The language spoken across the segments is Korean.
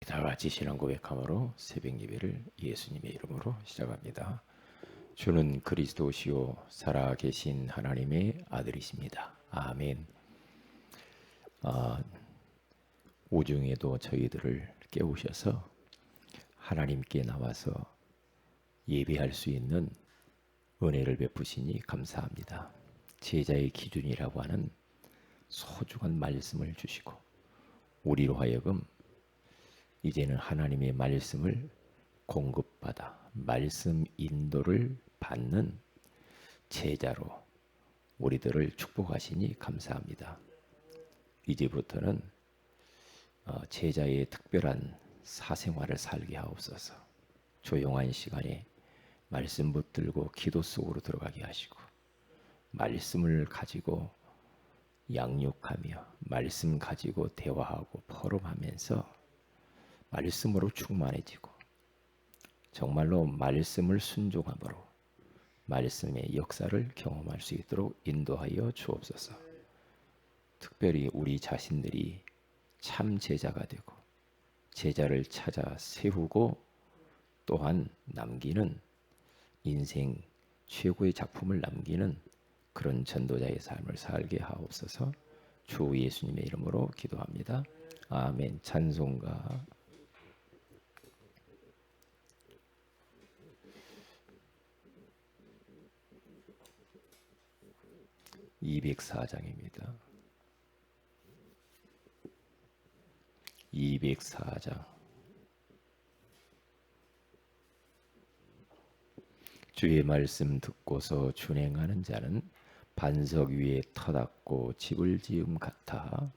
다 같이 신앙 고백함으로 새벽 예배를 예수님의 이름으로 시작합니다. 주는 그리스도시요 살아계신 하나님의 아들이십니다. 아멘. 오중에도 저희들을 깨우셔서 하나님께 나와서 예배할 수 있는 은혜를 베푸시니 감사합니다. 제자의 기준이라고 하는 소중한 말씀을 주시고 우리로 하여금 이제는 하나님의 말씀을 공급받아 말씀 인도를 받는 제자로 우리들을 축복하시니 감사합니다. 이제부터는 제자의 특별한 사생활을 살게 하옵소서. 조용한 시간에 말씀 붙들고 기도 속으로 들어가게 하시고 말씀을 가지고 양육하며 말씀 가지고 대화하고 포럼하면서 말씀으로 충만해지고 정말로 말씀을 순종함으로 말씀의 역사를 경험할 수 있도록 인도하여 주옵소서. 특별히 우리 자신들이 참 제자가 되고 제자를 찾아 세우고 또한 남기는 인생 최고의 작품을 남기는 그런 전도자의 삶을 살게 하옵소서. 주 예수님의 이름으로 기도합니다. 아멘. 찬송가 204장입니다. 204장. 주의 말씀 듣고서 준행하는 자는 반석 위에 터닫고 집을 지음 같아.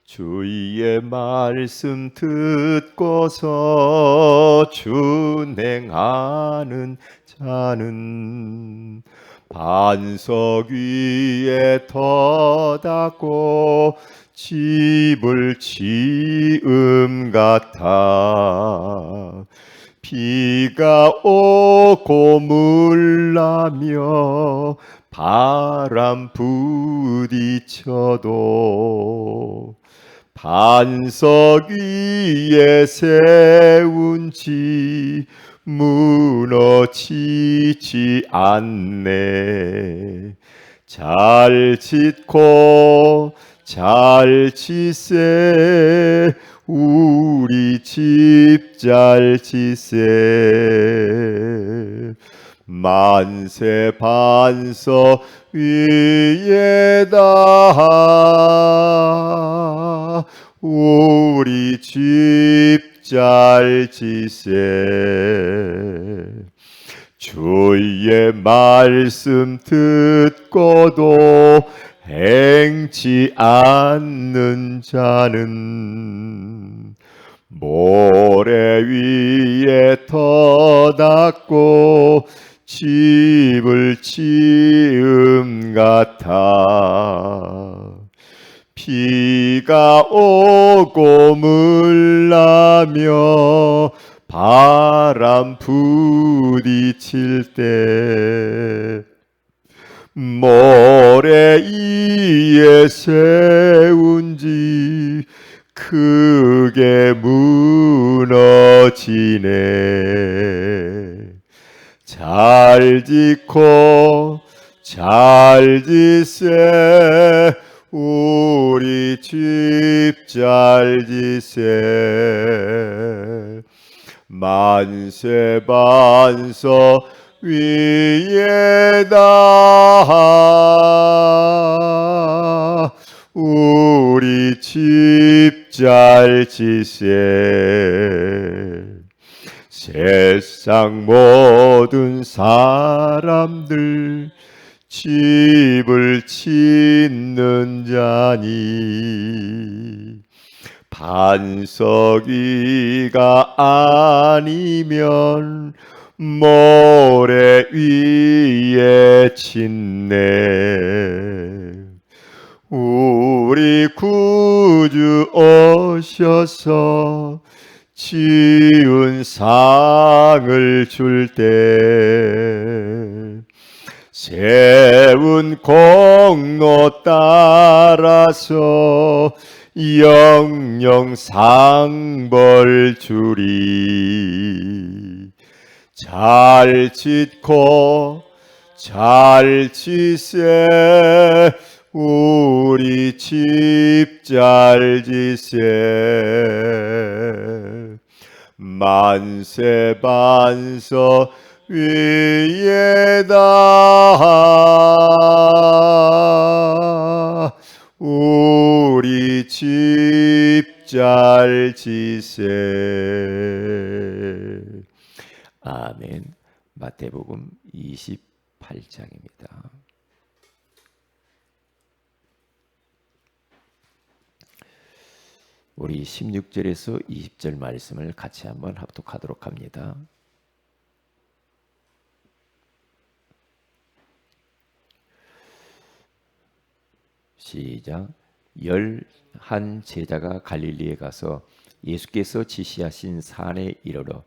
주의 말씀 듣고서 준행하는 자는 반석 위에 터닫고 집을 지음 같아. 비가 오고 물나며 바람 부딪혀도 반석 위에 세운 집 무너지지 않네. 잘 짓고 잘 지세 우리 집 잘 지세. 만세 반석 위에다 우리 집 잘 지세. 주의 말씀 듣고도 행치 않는 자는 모래 위에 터닫고 집을 지음 같아. 비가 오고 물나며 바람 부딪힐 때 모래 위에 세운 집 크게 무너지네. 잘 짓고 잘 지세 우리 집 잘 지세. 만세 반석 위에다 우리 집 잘 지세. 세상 모든 사람들 집을 짓는 자니 반석 위가 아니면 모래 위에 짓네. 우리 구주 오셔서 지은 상을 줄 때 세운 공로 따라서 영영 상벌 주리. 잘 짓고 잘 지세 우리 집 잘 지세. 만세 반석 위에다 우리 집 잘 지세. 아멘. 마태복음 28장입니다. 우리 16절에서 20절 말씀을 같이 한번 합독하도록 합니다. 시작. 11 제자가 갈릴리에 가서 예수께서 지시하신 산에 이르러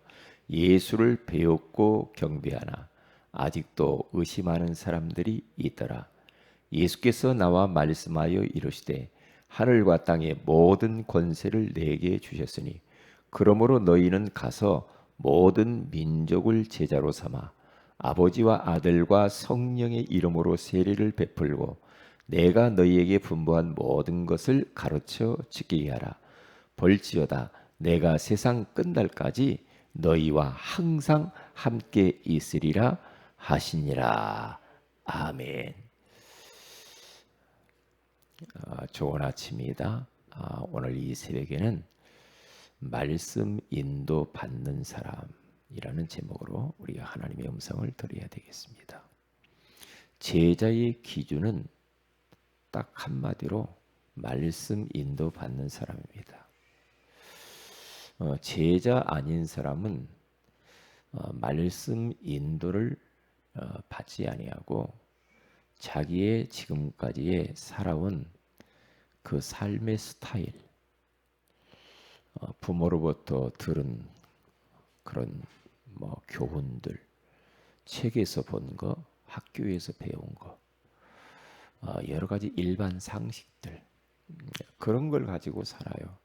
예수를 배웠고 경배하나 아직도 의심하는 사람들이 있더라. 예수께서 나와 말씀하여 이르시되 하늘과 땅의 모든 권세를 내게 주셨으니 그러므로 너희는 가서 모든 민족을 제자로 삼아 아버지와 아들과 성령의 이름으로 세례를 베풀고 내가 너희에게 분부한 모든 것을 가르쳐 지키게 하라. 볼지어다 내가 세상 끝날까지 너희와 항상 함께 있으리라 하시니라. 아멘. 좋은 아침이다. 오늘 이 새벽에는 말씀 인도 받는 사람이라는 제목으로 우리가 하나님의 음성을 들어야 되겠습니다. 제자의 기준은 딱 한마디로 말씀 인도 받는 사람입니다. 제자 아닌 사람은 말씀 인도를 받지 아니하고 자기의 지금까지의 살아온 그 삶의 스타일, 부모로부터 들은 그런 교훈들, 책에서 본 거, 학교에서 배운 거, 여러 가지 일반 상식들, 그런 걸 가지고 살아요.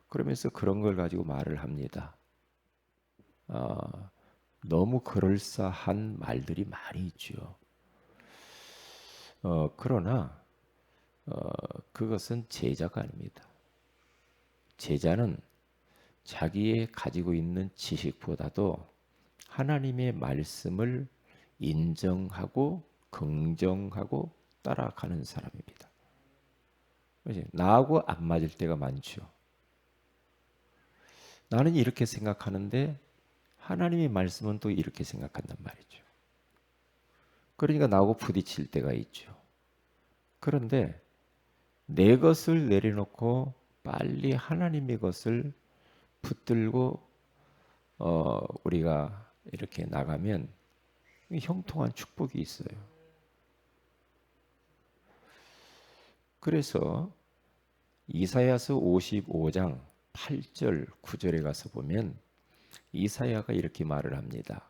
그러면서 그런 걸 가지고 말을 합니다. 너무 그럴싸한 말들이 많이 있죠. 그러나 그것은 제자가 아닙니다. 제자는 자기의 가지고 있는 지식보다도 하나님의 말씀을 인정하고 긍정하고 따라가는 사람입니다. 나하고 안 맞을 때가 많죠. 나는 이렇게 생각하는데 하나님의 말씀은 또 이렇게 생각한단 말이죠. 그러니까 나하고 부딪힐 때가 있죠. 그런데 내 것을 내려놓고 빨리 하나님의 것을 붙들고 우리가 이렇게 나가면 형통한 축복이 있어요. 그래서 이사야서 55장 8절 9절에 가서 보면 이사야가 이렇게 말을 합니다.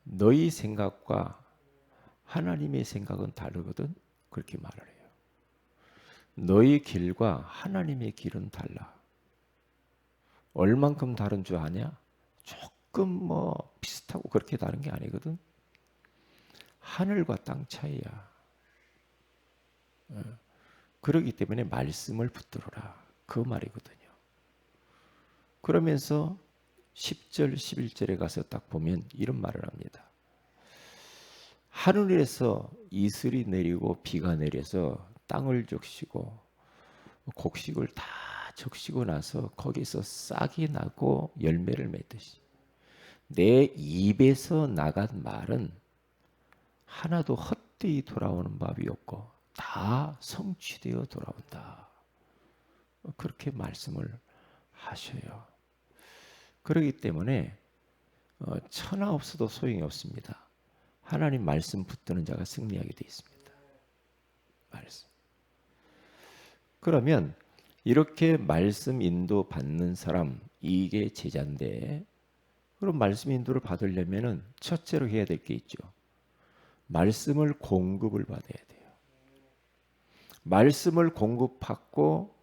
너희 생각과 하나님의 생각은 다르거든. 그렇게 말을 해요. 너희 길과 하나님의 길은 달라. 얼만큼 다른 줄 아냐? 조금 비슷하고 그렇게 다른 게 아니거든. 하늘과 땅 차이야. 그렇기 때문에 말씀을 붙들어라. 그 말이거든요. 그러면서 10절, 11절에 가서 딱 보면 이런 말을 합니다. 하늘에서 이슬이 내리고 비가 내려서 땅을 적시고 곡식을 다 적시고 나서 거기서 싹이 나고 열매를 맺듯이 내 입에서 나간 말은 하나도 헛되이 돌아오는 법이 없고 다 성취되어 돌아온다. 그렇게 말씀을 하셔요. 그렇기 때문에 천하 없어도 소용이 없습니다. 하나님 말씀 붙드는 자가 승리하게 되어 있습니다. 말씀. 그러면 이렇게 말씀 인도 받는 사람, 이게 제자인데, 그럼 말씀 인도를 받으려면은 첫째로 해야 될 게 있죠. 말씀을 공급을 받아야 돼요. 말씀을 공급받고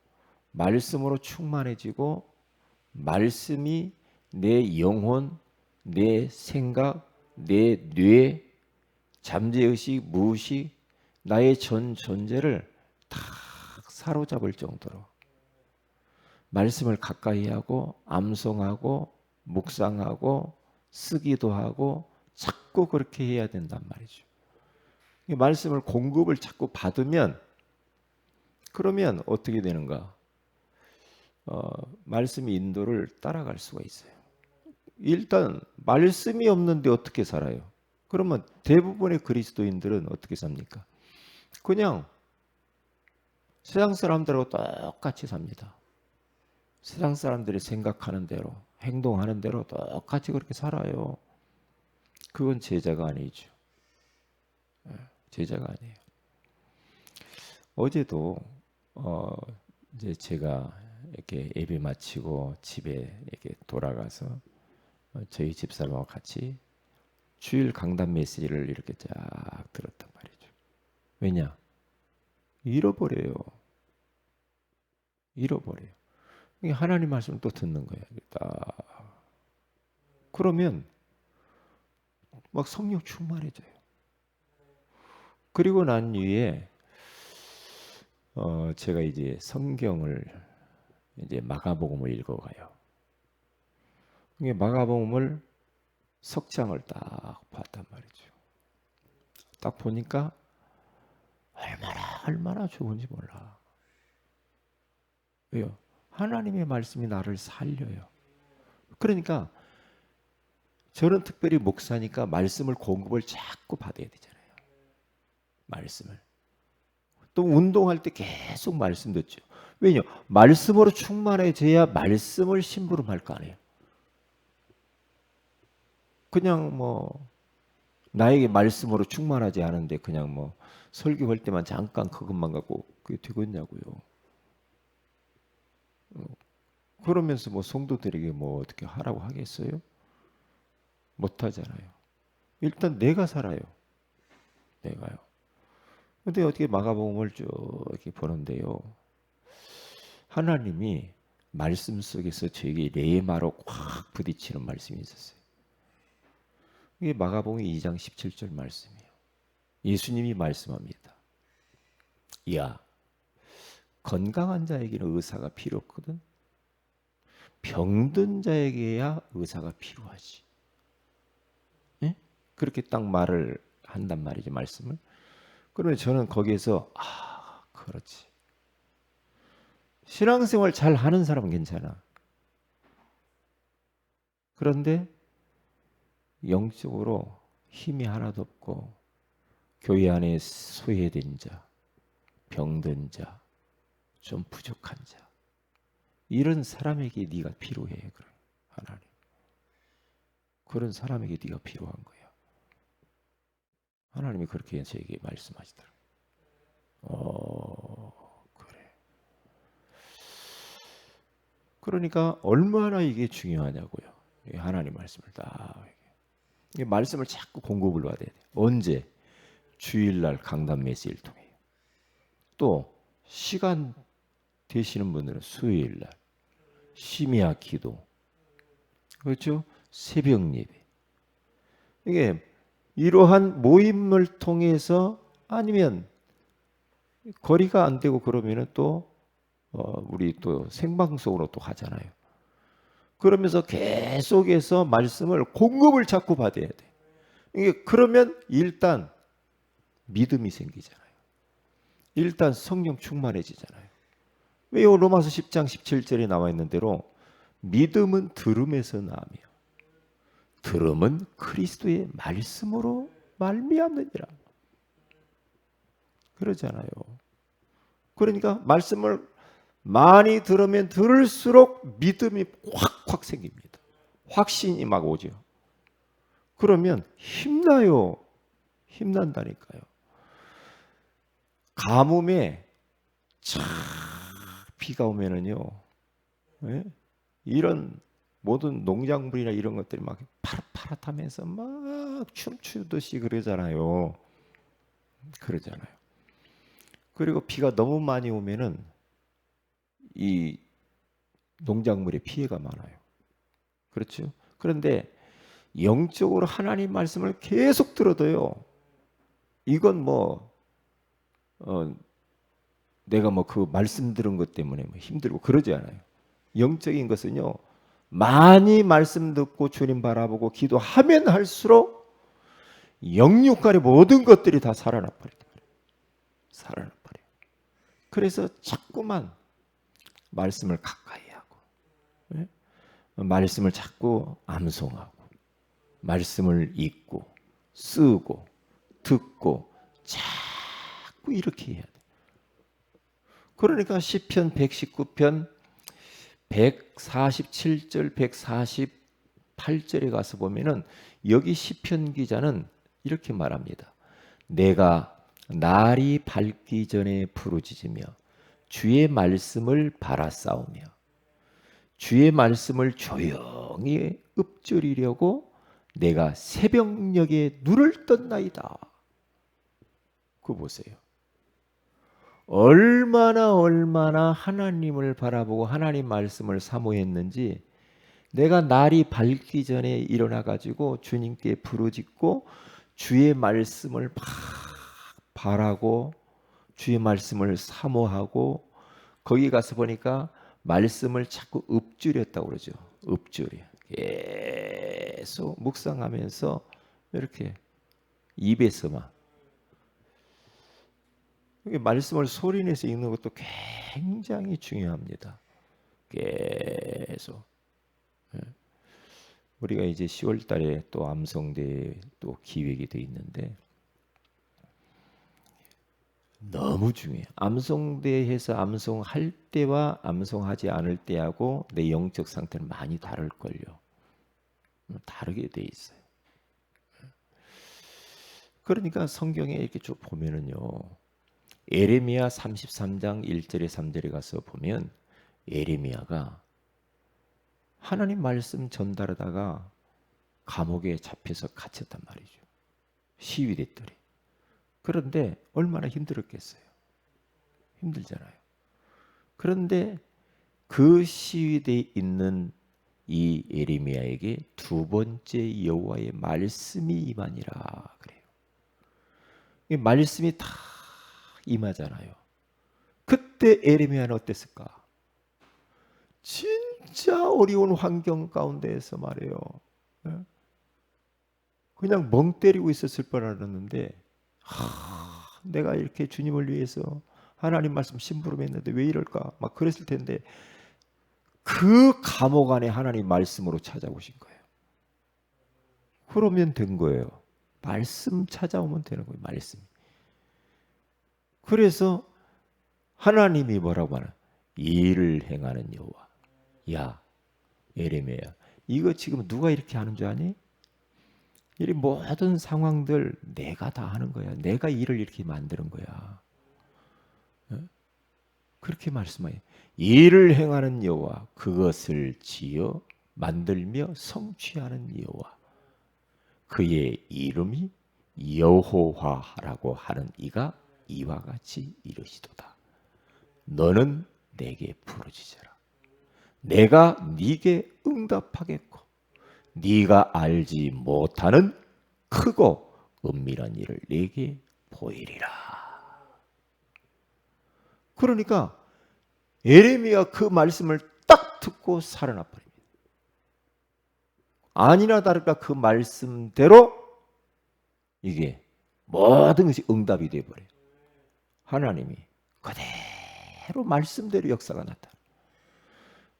말씀으로 충만해지고 말씀이 내 영혼, 내 생각, 내 뇌, 잠재의식, 무의식, 나의 전 존재를 다 사로잡을 정도로 말씀을 가까이 하고 암송하고 묵상하고 쓰기도 하고 자꾸 그렇게 해야 된단 말이죠. 이 말씀을 공급을 자꾸 받으면 그러면 어떻게 되는가? 말씀의 인도를 따라갈 수가 있어요. 일단 말씀이 없는데 어떻게 살아요? 그러면 대부분의 그리스도인들은 어떻게 삽니까? 그냥 세상 사람들하고 똑같이 삽니다. 세상 사람들이 생각하는 대로, 행동하는 대로 똑같이 그렇게 살아요. 그건 제자가 아니죠. 제자가 아니에요. 어제도 이제 제가 이렇게 예배 마치고 집에 이렇게 돌아가서 저희 집사람하고 같이 주일 강단 메시지를 이렇게 쫙 들었단 말이죠. 왜냐? 잃어버려요. 하나님 말씀을 또 듣는 거예요. 그러면 막 성령 충만해져요. 그리고 난 이후에 제가 이제 성경을 이제 마가복음을 읽어가요. 마가복음을 석장을 딱 봤단 말이죠. 딱 보니까 얼마나 좋은지 몰라. 왜요? 하나님의 말씀이 나를 살려요. 그러니까 저는 특별히 목사니까 말씀을 공급을 자꾸 받아야 되잖아요. 말씀을. 또 운동할 때 계속 말씀 듣죠. 왜냐? 말씀으로 충만해져야 말씀을 심부름할 거 아니에요. 그냥 뭐 나에게 말씀으로 충만하지 않은데 그냥 뭐 설교할 때만 잠깐 그것만 갖고 그게 되겠냐고요. 그러면서 뭐 성도들에게 뭐 어떻게 하라고 하겠어요? 못 하잖아요. 일단 내가 살아요. 내가요. 근데 어떻게 마가복음을 쭉 이렇게 보는데요. 하나님이 말씀 속에서 저에게 레마로 꽉 부딪히는 말씀이 있었어요. 이게 마가복음 2장 17절 말씀이에요. 예수님이 말씀합니다. 야, 건강한 자에게는 의사가 필요 없거든. 병든 자에게야 의사가 필요하지. 예? 그렇게 딱 말을 한단 말이죠, 말씀을. 그러면 저는 거기에서 그렇지. 신앙생활 잘 하는 사람은 괜찮아. 그런데 영적으로 힘이 하나도 없고 교회 안에 소외된 자, 병든 자, 좀 부족한 자, 이런 사람에게 네가 필요해. 그래, 하나님. 그런 사람에게 네가 필요한 거야. 하나님이 그렇게 저에게 말씀하시더라고요. 그래. 그러니까 얼마나 이게 중요하냐고요. 하나님 말씀을 딱. 이 말씀을 자꾸 공급을 받아야 돼. 언제? 주일날 강단 메시지를 통해요. 또 시간 되시는 분들은 수요일날 심야 기도, 그렇죠? 새벽 예배. 이게 이러한 모임을 통해서 아니면 거리가 안 되고 그러면은 또 우리 또 생방송으로 또 하잖아요. 그러면서 계속해서 말씀을 공급을 자꾸 받아야 돼. 이게 그러면 일단 믿음이 생기잖아요. 일단 성령 충만해지잖아요. 왜요? 로마서 10장 17절에 나와 있는 대로 믿음은 들음에서 나며 들음은 그리스도의 말씀으로 말미암느니라. 그러잖아요. 그러니까 말씀을 많이 들으면 들을수록 믿음이 확 생깁니다. 확신이 막 오죠. 그러면 힘나요. 힘난다니까요. 가뭄에 쫙 비가 오면은요, 예? 이런 모든 농작물이나 이런 것들이 막 파릇파릇하면서 막 춤추듯이 그러잖아요. 그리고 비가 너무 많이 오면은 이 농작물에 피해가 많아요. 그렇죠? 그런데 영적으로 하나님 말씀을 계속 들어도요. 이건 어, 내가 그 말씀 들은 것 때문에 힘들고 그러지 않아요. 영적인 것은요. 많이 말씀 듣고 주님 바라보고 기도하면 할수록 영육간의 모든 것들이 다 살아나 버려요. 살아나 버려요. 그래서 자꾸만 말씀을 가까이 하고, 예? 말씀을 자꾸 암송하고, 말씀을 읽고, 쓰고, 듣고, 자꾸 이렇게 해야 돼. 그러니까 시편 119편 147절, 148절에 가서 보면은 여기 시편 기자는 이렇게 말합니다. 내가 날이 밝기 전에 부르짖으며 주의 말씀을 바라싸우며 주의 말씀을 조용히 읊조리려고 내가 새벽녘에 눈을 떴나이다. 그거 보세요. 얼마나 하나님을 바라보고 하나님 말씀을 사모했는지 내가 날이 밝기 전에 일어나 가지고 주님께 부르짖고 주의 말씀을 막 바라고 주의 말씀을 사모하고 거기 가서 보니까 말씀을 자꾸 읊조렸다고 그러죠. 읊조려. 계속 묵상하면서 이렇게 입에서만 말씀을 소리내서 읽는 것도 굉장히 중요합니다. 계속. 우리가 이제 10월 달에 또 암송대 또 기획이 돼 있는데 너무 중요해요. 암송대에서 암송할 때와 암송하지 않을 때하고 내 영적 상태는 많이 다를걸요. 다르게 돼 있어요. 그러니까 성경에 이렇게 쭉 보면은요. 에레미야 33장 1절에 3절에 가서 보면 에레미야가 하나님 말씀 전달하다가 감옥에 잡혀서 갇혔단 말이죠. 시위됐더래. 그런데 얼마나 힘들었겠어요. 힘들잖아요. 그런데 그 시위대에 있는 이 에레미야에게 두 번째 여호와의 말씀이 임하니라 그래요. 이 말씀이 다 임하잖아요. 그때 에레미야는 어땠을까? 진짜 어려운 환경 가운데에서 말이에요. 그냥 멍 때리고 있었을 뻔했는데 내가 이렇게 주님을 위해서 하나님 말씀 심부름했는데 왜 이럴까? 막 그랬을 텐데 그 감옥 안에 하나님 말씀으로 찾아오신 거예요. 그러면 된 거예요. 말씀 찾아오면 되는 거예요. 말씀. 그래서 하나님이 뭐라고 하나? 일을 행하는 여호와. 야 에레미야, 이거 지금 누가 이렇게 하는 줄 아니? 이 모든 상황들 내가 다 하는 거야. 내가 일을 이렇게 만드는 거야. 그렇게 말씀해요. 일을 행하는 여호와, 그것을 지어 만들며 성취하는 여호와, 그의 이름이 여호와라고 하는 이가 이와 같이 이르시도다. 너는 내게 부르짖으라. 내가 네게 응답하겠고 네가 알지 못하는 크고 은밀한 일을 네게 보이리라. 그러니까 에레미야 그 말씀을 딱 듣고 살아나 버립니다. 아니나 다를까 그 말씀대로 이게 모든 것이 응답이 되어 버려요. 하나님이 그대로 말씀대로 역사가 나타나.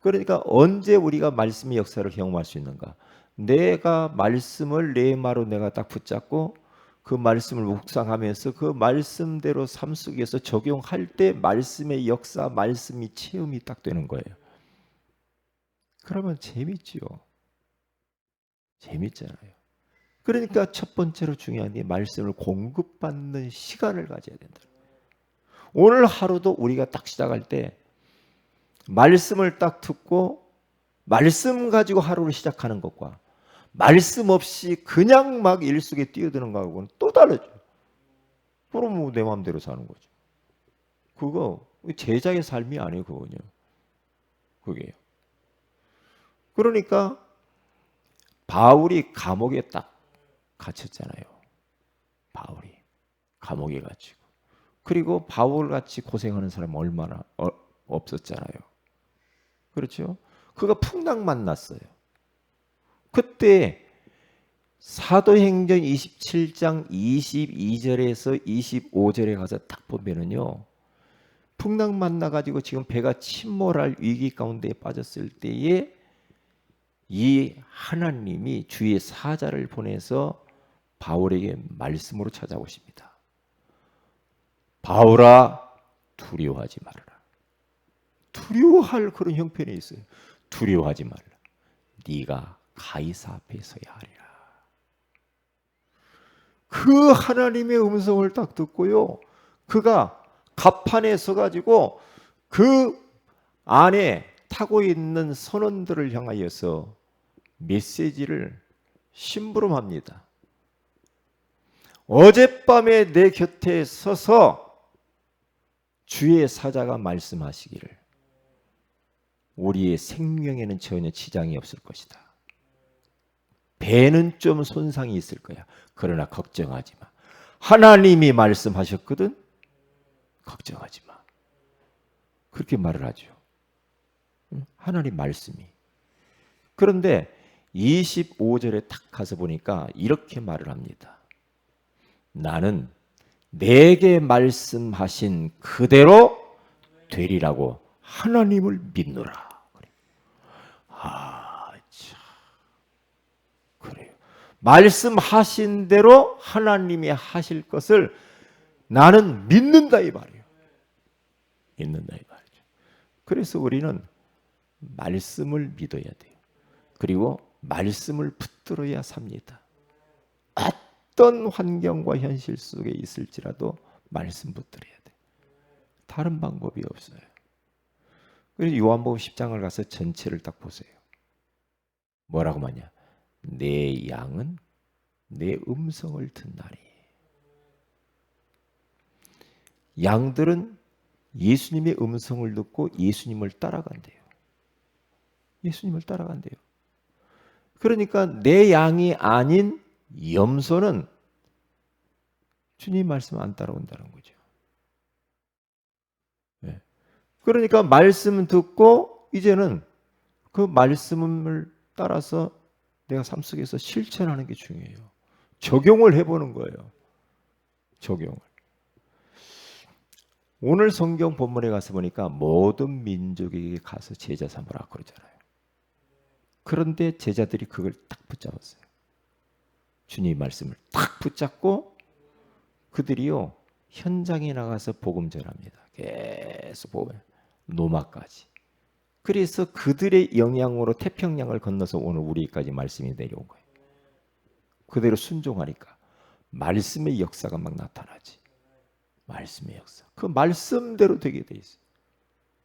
그러니까 언제 우리가 말씀의 역사를 경험할 수 있는가? 내가 말씀을 내 마로 내가 딱 붙잡고 그 말씀을 묵상하면서 그 말씀대로 삶 속에서 적용할 때 말씀의 역사, 말씀이 체험이 딱 되는 거예요. 그러면 재밌지요. 재밌잖아요. 그러니까 첫 번째로 중요한 게 말씀을 공급받는 시간을 가져야 된다. 오늘 하루도 우리가 딱 시작할 때 말씀을 딱 듣고 말씀 가지고 하루를 시작하는 것과 말씀 없이 그냥 막 일 속에 뛰어드는 거하고는 또 다르죠. 그럼 내 마음대로 사는 거죠. 그거 제자의 삶이 아니에요, 그거요. 그게요. 그러니까 바울이 감옥에 딱 갇혔잖아요. 바울이 감옥에 갇히고. 그리고 바울 같이 고생하는 사람 얼마나 없었잖아요. 그렇죠? 그가 풍랑 만났어요. 그때 사도행전 27장 22절에서 25절에 가서 딱 보면은요. 풍랑 만나가지고 지금 배가 침몰할 위기 가운데 빠졌을 때에 이 하나님이 주의 사자를 보내서 바울에게 말씀으로 찾아오십니다. 바울아, 두려워하지 말아라. 두려워할 그런 형편이 있어요. 두려워하지 말라. 네가 가이사 앞에 서야 하리라. 그 하나님의 음성을 딱 듣고요. 그가 갑판에 서가지고 그 안에 타고 있는 선원들을 향하여서 메시지를 심부름합니다. 어젯밤에 내 곁에 서서 주의 사자가 말씀하시기를 우리의 생명에는 전혀 지장이 없을 것이다. 배는 좀 손상이 있을 거야. 그러나 걱정하지 마. 하나님이 말씀하셨거든. 걱정하지 마. 그렇게 말을 하죠. 하나님 말씀이. 그런데 25절에 딱 가서 보니까 이렇게 말을 합니다. 나는 내게 말씀하신 그대로 되리라고 하나님을 믿노라. 참. 그래요. 말씀하신 대로 하나님이 하실 것을 나는 믿는다 이 말이에요. 믿는다 이 말이죠. 그래서 우리는 말씀을 믿어야 돼요. 그리고 말씀을 붙들어야 삽니다. 어떤 환경과 현실 속에 있을지라도 말씀 붙들어야 돼. 다른 방법이 없어요. 그래서 요한복음 10장을 가서 전체를 딱 보세요. 뭐라고 하냐? 내 양은 내 음성을 듣나니. 양들은 예수님의 음성을 듣고 예수님을 따라간대요. 예수님을 따라간대요. 그러니까 내 양이 아닌 염소는 주님 말씀 안 따라온다는 거죠. 네. 그러니까 말씀 듣고 이제는 그 말씀을 따라서 내가 삶 속에서 실천하는 게 중요해요. 적용을 해보는 거예요. 적용을. 오늘 성경 본문에 가서 보니까 모든 민족에게 가서 제자 삼으라 그러잖아요. 그런데 제자들이 그걸 딱 붙잡았어요. 주님 말씀을 딱 붙잡고 그들이요 현장에 나가서 복음 전합니다. 계속 복음, 노마까지. 그래서 그들의 영향으로 태평양을 건너서 오늘 우리까지 말씀이 내려온 거예요. 그대로 순종하니까 말씀의 역사가 막 나타나지. 말씀의 역사. 그 말씀대로 되게 돼 있어요.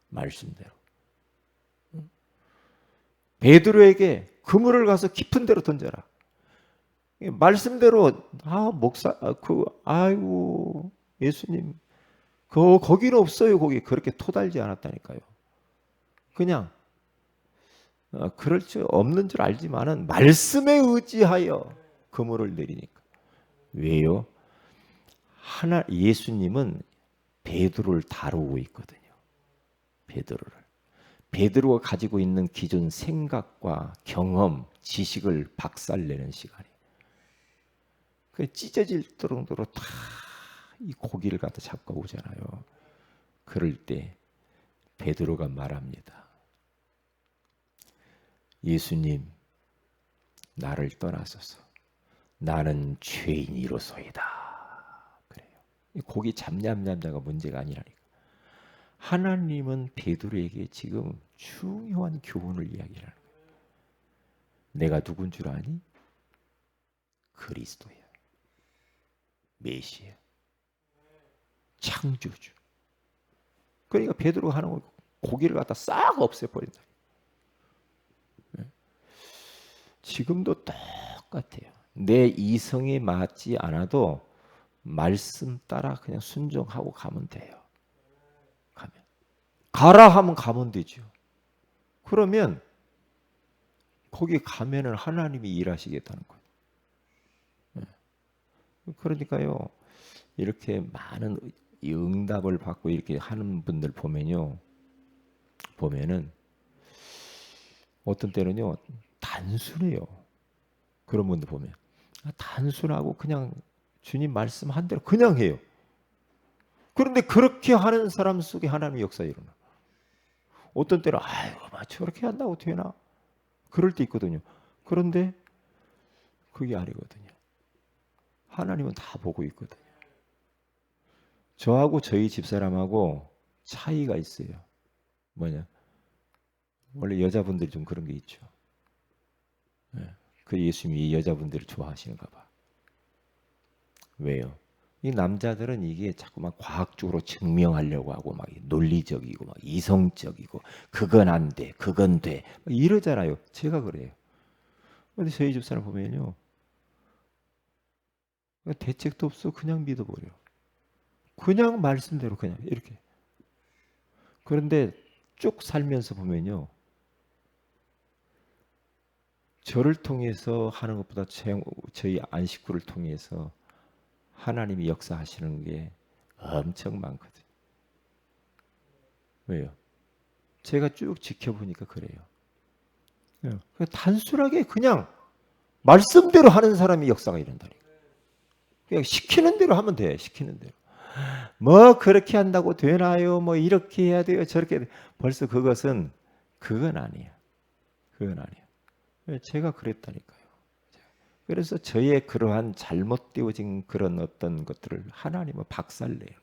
말씀대로. 베드로에게 그물을 가서 깊은 데로 던져라. 말씀대로 목사 아이고 예수님 거기는 없어요. 거기 그렇게 토달지 않았다니까요. 그냥 그럴 줄 없는 줄 알지만은 말씀에 의지하여 그물을 내리니까. 왜요? 예수님은 베드로를 다루고 있거든요. 베드로가 가지고 있는 기존 생각과 경험, 지식을 박살내는 시간이에요. 그 찢어질 정도로 다 이 고기를 갖다 잡고 오잖아요. 그럴 때 베드로가 말합니다. 예수님, 나를 떠나소서. 나는 죄인이로소이다. 그래요. 고기 잡냠냠자가 문제가 아니라니까. 하나님은 베드로에게 지금 중요한 교훈을 이야기하는 거예요. 내가 누군 줄 아니? 그리스도야. 메시아. 창조주. 그러니까 베드로가 하는 거 고기를 갖다 싹 없애버린다. 지금도 똑같아요. 내 이성에 맞지 않아도 말씀 따라 그냥 순종하고 가면 돼요. 가라 하면 가면 되죠. 그러면 거기 가면은 하나님이 일하시겠다는 거예요. 그러니까요, 이렇게 많은 이 응답을 받고 이렇게 하는 분들 보면은 어떤 때는요 단순해요. 그런 분들 보면 단순하고 그냥 주님 말씀한 대로 그냥 해요. 그런데 그렇게 하는 사람 속에 하나님의 역사 일어나. 어떤 때는 아유 저렇게 한다고 되나? 그럴 때 있거든요. 그런데 그게 아니거든요. 하나님은 다 보고 있거든요. 저하고 저희 집사람하고 차이가 있어요. 뭐냐? 원래 여자분들이 좀 그런 게 있죠. 그 예수님이 이 여자분들을 좋아하시는가 봐. 왜요? 이 남자들은 이게 자꾸만 과학적으로 증명하려고 하고 막 논리적이고 막 이성적이고 그건 안 돼, 그건 돼 이러잖아요. 제가 그래요. 근데 저희 집사람 보면요, 대책도 없어 그냥 믿어버려. 그냥 말씀대로 그냥 이렇게. 그런데 쭉 살면서 보면요, 저를 통해서 하는 것보다 저희 안식구를 통해서 하나님이 역사하시는 게 엄청 많거든요. 왜요? 제가 쭉 지켜보니까 그래요. 단순하게 그냥 말씀대로 하는 사람이 역사가 일어난다니까. 그냥 시키는 대로 하면 돼. 시키는 대로. 뭐 그렇게 한다고 되나요? 뭐 이렇게 해야 돼요. 저렇게 벌써 그건 아니야. 그건 아니야. 제가 그랬다니까요. 그래서 저의 그러한 잘못되어진 그런 어떤 것들을 하나님은 박살내요.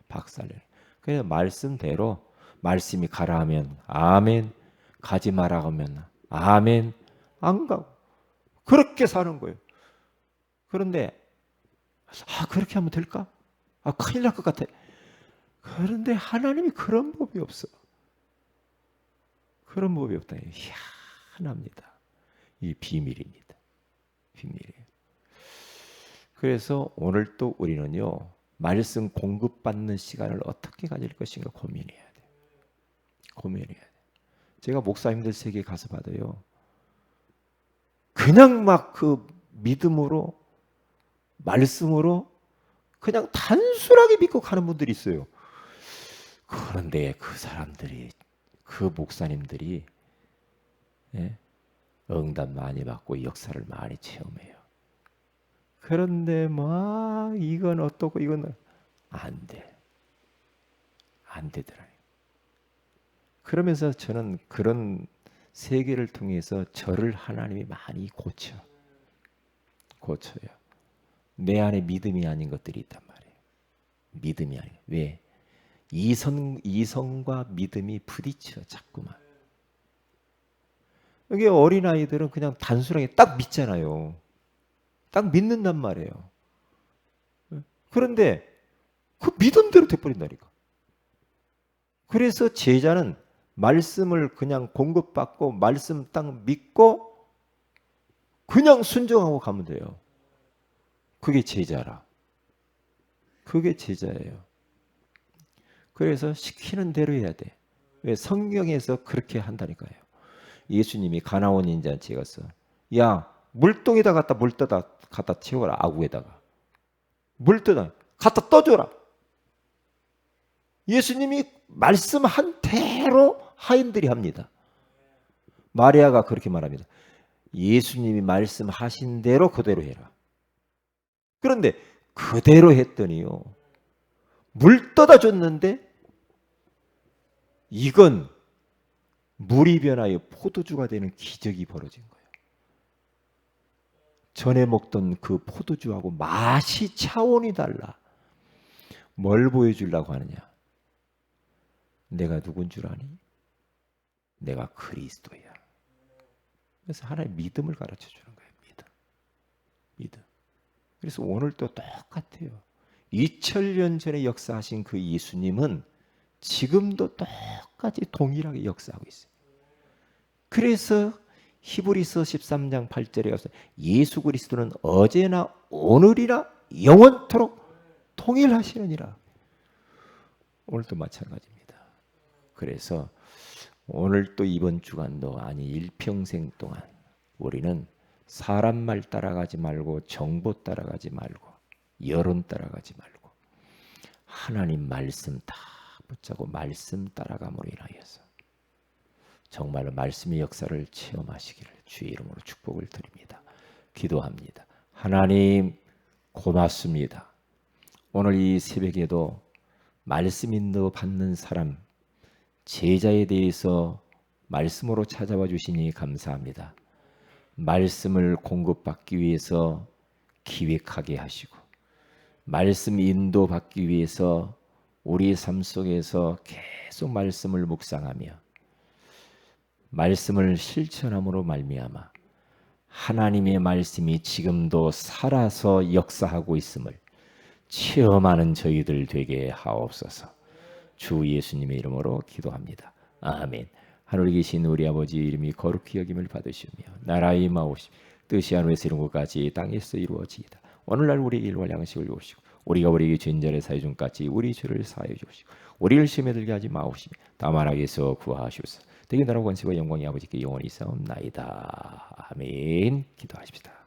박살내요. 그래서 말씀대로 말씀이 가라 하면 아멘, 가지 마라 하면 아멘, 안 가고 그렇게 사는 거예요. 그런데 그렇게 하면 될까? 큰일 날 것 같아. 그런데 하나님이 그런 법이 없어. 그런 법이 없다. 희한합니다. 이 비밀입니다. 비밀이에요. 그래서 오늘 또 우리는요, 말씀 공급받는 시간을 어떻게 가질 것인가 고민해야 돼요. 고민해야 돼요. 제가 목사님들 세계에 가서 봐도요, 그냥 막 그 믿음으로, 말씀으로 그냥 단순하게 믿고 가는 분들이 있어요. 그런데 그 사람들이, 그 목사님들이 응답 많이 받고 역사를 많이 체험해요. 그런데 뭐 이건 어떻고 이건 안 돼. 안 되더라고요. 그러면서 저는 그런 세계를 통해서 저를 하나님이 많이 고쳐요. 내 안에 믿음이 아닌 것들이 있단 말이에요. 믿음이 아닌. 왜? 이성과 믿음이 부딪혀 자꾸만. 여기 어린아이들은 그냥 단순하게 딱 믿잖아요. 딱 믿는단 말이에요. 그런데 그 믿음대로 돼버린다니까. 그래서 제자는 말씀을 그냥 공급받고 말씀 딱 믿고 그냥 순종하고 가면 돼요. 그게 제자라. 그게 제자예요. 그래서 시키는 대로 해야 돼. 왜? 성경에서 그렇게 한다니까요. 예수님이 가나온 인자한테 가서 야 물동에다 갖다 채워라. 아구에다가 물 떠다 갖다 떠줘라. 예수님이 말씀한 대로 하인들이 합니다. 마리아가 그렇게 말합니다. 예수님이 말씀하신 대로 그대로 해라. 그런데 그대로 했더니요, 물 떠다 줬는데 이건 물이 변하여 포도주가 되는 기적이 벌어진 거예요. 전에 먹던 그 포도주하고 맛이 차원이 달라. 뭘 보여주려고 하느냐? 내가 누군 줄 아니? 내가 그리스도야. 그래서 하나의 믿음을 가르쳐 주는 거예요. 믿음. 그래서 오늘도 똑같아요. 2000년 전에 역사하신 그 예수님은 지금도 똑같이 동일하게 역사하고 있어요. 그래서 히브리서 13장 8절에 가서 예수 그리스도는 어제나 오늘이나 영원토록 동일하시느니라. 오늘도 마찬가지입니다. 그래서 오늘 또 이번 주간도 아니 일평생 동안 우리는 사람 말 따라가지 말고 정보 따라가지 말고 여론 따라가지 말고 하나님 말씀 다 붙잡고 말씀 따라감으로 인하여서 정말로 말씀의 역사를 체험하시기를 주의 이름으로 축복을 드립니다. 기도합니다. 하나님 고맙습니다. 오늘 이 새벽에도 말씀 인도 받는 사람 제자에 대해서 말씀으로 찾아와 주시니 감사합니다. 말씀을 공급받기 위해서 기획하게 하시고 말씀 인도받기 위해서 우리 삶 속에서 계속 말씀을 묵상하며 말씀을 실천함으로 말미암아 하나님의 말씀이 지금도 살아서 역사하고 있음을 체험하는 저희들 되게 하옵소서. 주 예수님의 이름으로 기도합니다. 아멘. 하늘에 계신 우리 아버지 이름이 거룩히 여김을 받으시며 나라의 마오시 뜻이 하늘에서 이룬 것까지 땅에서 이루어지이다. 오늘날 우리의 일과 양식을 주시고 우리가 우리에게 죄인들의 사해 준 같이 우리 죄를 사하여 주시고 우리를 시험에 들게 하지 마옵시며 다만 악에서 구하시옵소서. 되게 나라와 권세와 영광이 아버지께 영원히 있사옵나이다. 아멘. 기도하십시다.